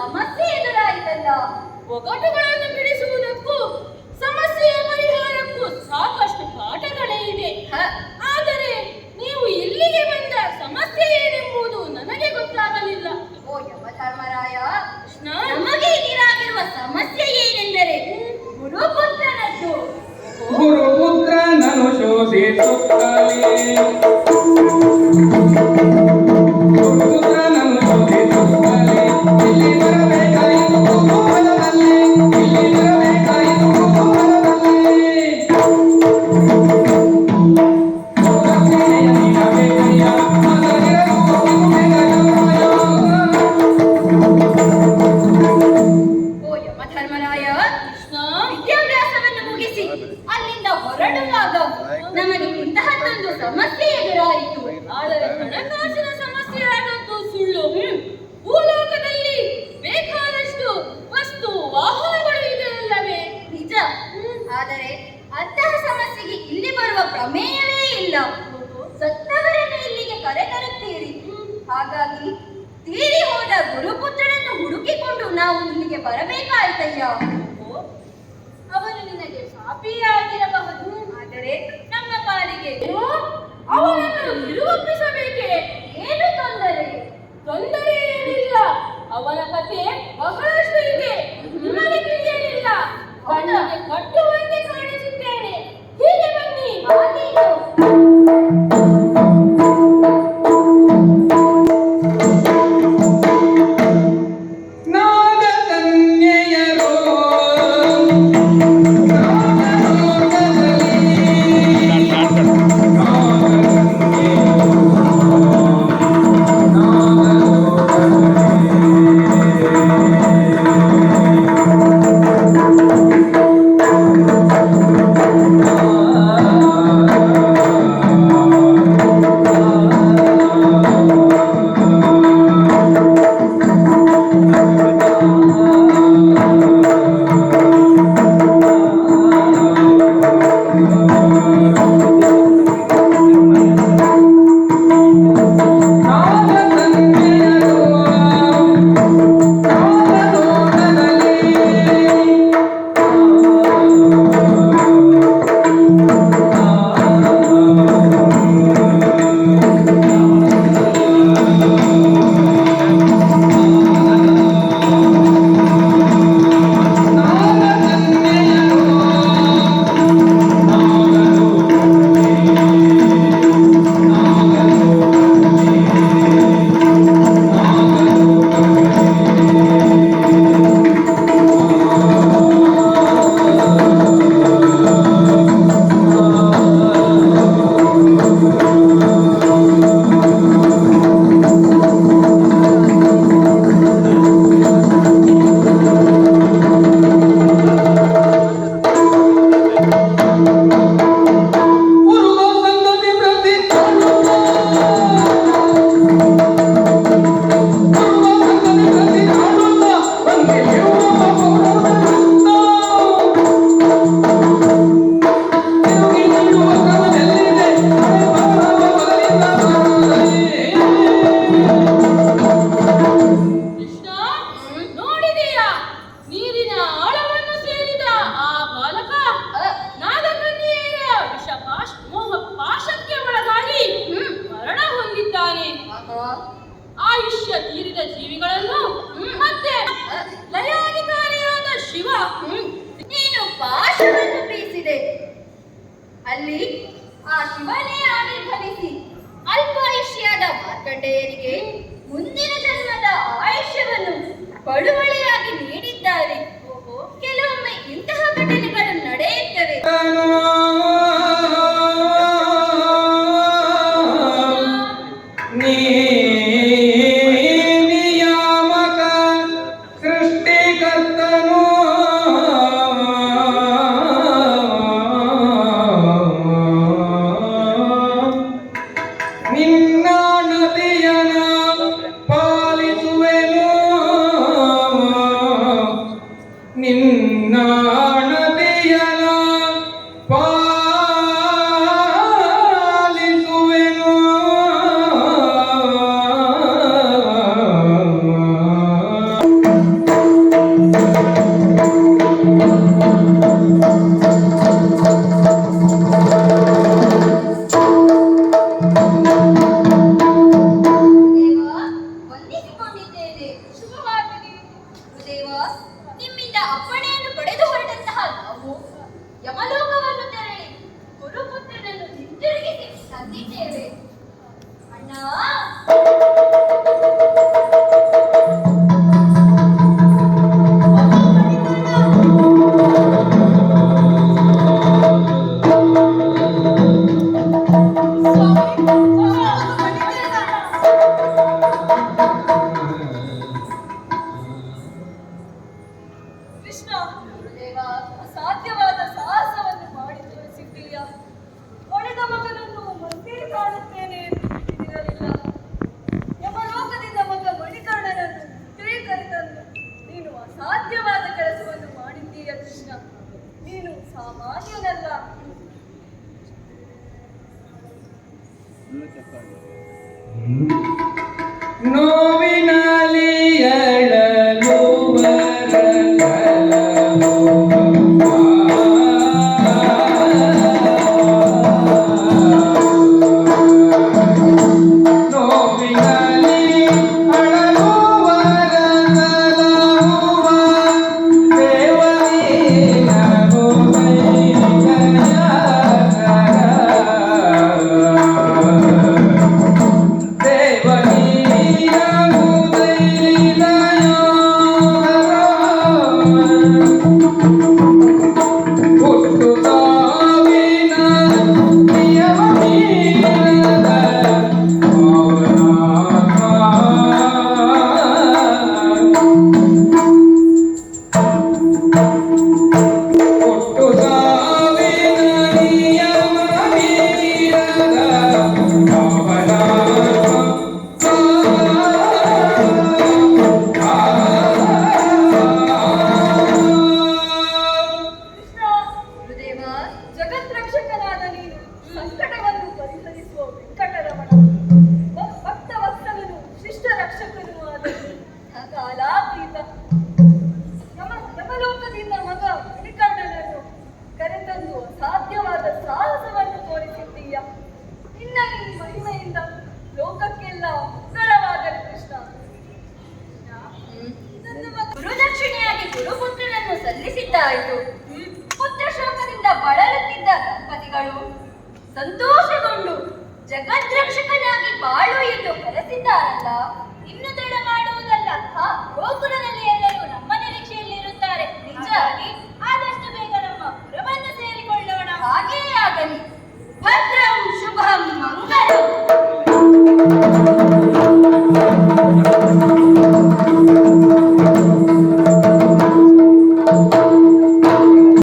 ಸಮಸ್ಯೆ ಎದುರಾಯಿತಲ್ಲ. ಒಗಟುಗಳನ್ನು ಬಿಡಿಸುವುದಕ್ಕೂ ಸಮಸ್ಯೆಯ ಪರಿಹಾರಕ್ಕೂ ಸಾಕಷ್ಟು ಪಾಠಗಳೇ ಇದೆ. ಆದರೆ ನೀವು ಇಲ್ಲಿಗೆ ಬಂದ ಸಮಸ್ಯೆ ಏನೆಂಬುದು ನನಗೆ ಗೊತ್ತಾಗಲಿಲ್ಲ. ಓ ಯಮಧರ್ಮರಾಯ, ನಮಗೆ ಎದುರಾಗಿರುವ ಸಮಸ್ಯೆ ಏನೆಂದರೆ ಗುರುಪುತ್ರನದ್ದು. ಗುರುಪುತ್ರನನ್ನು ಶೋಧಿಸುತ್ತಲೇ ಅಲ್ಲಿಂದ ಹೊರಡುವಾಗ ನಮಗೆ ಇಂತಹದ್ದೊಂದು ಸಮಸ್ಯೆ ಎದುರಾಯಿತು. ಆದರೆ ಹಣಕಾಸಿನ ಸಮಸ್ಯೆ ಆದದ್ದು ಸುಳ್ಳು. ಭೂಲೋಕದಲ್ಲಿ ಬೇಕಾದಷ್ಟು ವಸ್ತು ವಾಹನಗಳು ಇದೆ ಅಲ್ಲವೇ? ನಿಜ. ಆದರೆ ಅಂತಹ ಸಮಸ್ಯೆಗೆ ಇಲ್ಲಿ ಬರುವ ಪ್ರಮೇಯವೇ ಇಲ್ಲ. ಸತ್ತವರನ್ನು ಇಲ್ಲಿಗೆ ಕರೆತರುತ್ತೀರಿ. ಹಾಗಾಗಿ ತೀರಿ ಹೋದ ಗುರುಪುತ್ರನನ್ನು ಹುಡುಕಿಕೊಂಡು ನಾವು ಇಲ್ಲಿಗೆ ಬರಬೇಕಾಯ್ತಯ್ಯ. ಅವನು ನಿನಗೆ ಪಾಪಿಯಾಗಿರಬಹುದು. ಆದರೆ ನಮ್ಮ ಪಾಲಿಗೆ ಅವನನ್ನು ನಿರೂಪಿಸಬೇಕೆ? ಏನು ತೊಂದರೆ? ತೊಂದರೆ ಏನಿಲ್ಲ. ಅವನ ಕಥೆ ಬಹಳಷ್ಟು ಇದೆ, ನಿಮಗೆ ತಿಳಿಯಲಿಲ್ಲ. ಕಣ್ಣಿಗೆ ಕಟ್ಟುವಂತೆ ಕಾಣಿಸುತ್ತೇನೆ. ಹೀಗೆ ಬನ್ನಿ. ಆಯುಷ್ಯ ತೀರಿದ ಜೀವಿಗಳನ್ನು ಮತ್ತೆ ಲಯಾಧಿಕಾರಿಯಾದ ಶಿವ ನೀನು ಪಾಶವನ್ನು ಬೀಸಿದೆ. ಅಲ್ಲಿ ಆ ಶಿವನೇ ಆವಿರ್ಭವಿಸಿ ಅಲ್ಪಾಯುಷ್ಯಾದ ಮಾರ್ಕಂಡೇಯರಿಗೆ ಮುಂದಿನ ಜನ್ಮದ ಆಯುಷ್ಯವನ್ನು ಬಳುವಳಿಯಾಗಿ ನೀಡಿದ್ದಾರೆ. ಕೆಲವೊಮ್ಮೆ ಇಂತಹ ಘಟನೆಗಳು ನಡೆಯುತ್ತವೆ. ನಿನ್ನ ನದಿಯನ ಪಾಲಿಸುವೆನು ಮಾಡುತ್ತಿದ್ದೇನೆ. ಶುಭವಾಗಲಿ. ಗುರುದೇವ, ನಿಮ್ಮಿಂದ ಅಪ್ಪಣೆಯನ್ನು ಪಡೆದು ಹೊರಟಂತಹ ನಾವು ಯಮಲೋಕವನ್ನು ತೆರಳಿ ಗುರುಪುತ್ರನನ್ನು ಹಿಂತಿರುಗಿಸಿ ತಂದಿದ್ದೇವೆ. ಅಣ್ಣ, ಕೃಷ್ಣ, ಗುರುದೇವ, ಅಸಾಧ್ಯವಾದ ಸಾಹಸವನ್ನು ಮಾಡಿ ತೋರಿಸಿದ್ದೀಯ. ಒಡೆದ ಮಗನನ್ನು ಮತ್ತೆ ಕಾಣುತ್ತೇನೆ ಎಂದಿರಲಿಲ್ಲ. ಯಮಲೋಕದಿಂದ ಮಗ ಮಣಿಕರ್ಣನನ್ನು ತಿರುಗಿ ನೀನು ಅಸಾಧ್ಯವಾದ ಕೆಲಸವನ್ನು ಮಾಡಿದ್ದೀಯ ಕೃಷ್ಣ. ನೀನು ಸಾಮಾನ್ಯನಲ್ಲ. ನೋವಿನಲ್ಲಿ ಅಳಲು ಜಗದ್ರಕ್ಷಕನಾದ ನೀನು ಸಂಕಟವನ್ನು ಪರಿಹರಿಸುವ ವೆಂಕಟರಮಣ. ಭಕ್ತ ವತ್ಸಲನು, ಶಿಷ್ಟ ರಕ್ಷಕನು ಆದ ಕಾಲಾತೀತ. ಯಮಲೋಕದಿಂದ ಮಗ ಮಣಿಕರ್ಣನನ್ನು ಕರೆತಂದು ಅಸಾಧ್ಯವಾದ ಸಾಹಸವನ್ನು ತೋರಿಸಿದ್ದೀಯ. ನಿನ್ನ ಈ ಮಹಿಮೆಯಿಂದ ಲೋಕಕ್ಕೆಲ್ಲ ಮಂಗಳವಾಗಲಿ ಕೃಷ್ಣ. ಗುರುದಕ್ಷಿಣೆಯಾಗಿ ಗುರುಪುತ್ರನನ್ನು ಸಲ್ಲಿಸಿದ್ದಾಯಿತು. ಪುತ್ರ ಶೋಕದಿಂದ ಬಳಲುತ್ತಿದ್ದ ದಂಪತಿಗಳು ಸಂತೋಷಗೊಂಡು ಜಗದ್ರಕ್ಷಕನಾಗಿ ಬಾಳು ಎಂದು ಕರೆಸಿದ್ದಾರಲ್ಲ, ಇನ್ನು ತಡ ಮಾಡುವುದಲ್ಲ. ಗೋಕುಲದಲ್ಲಿ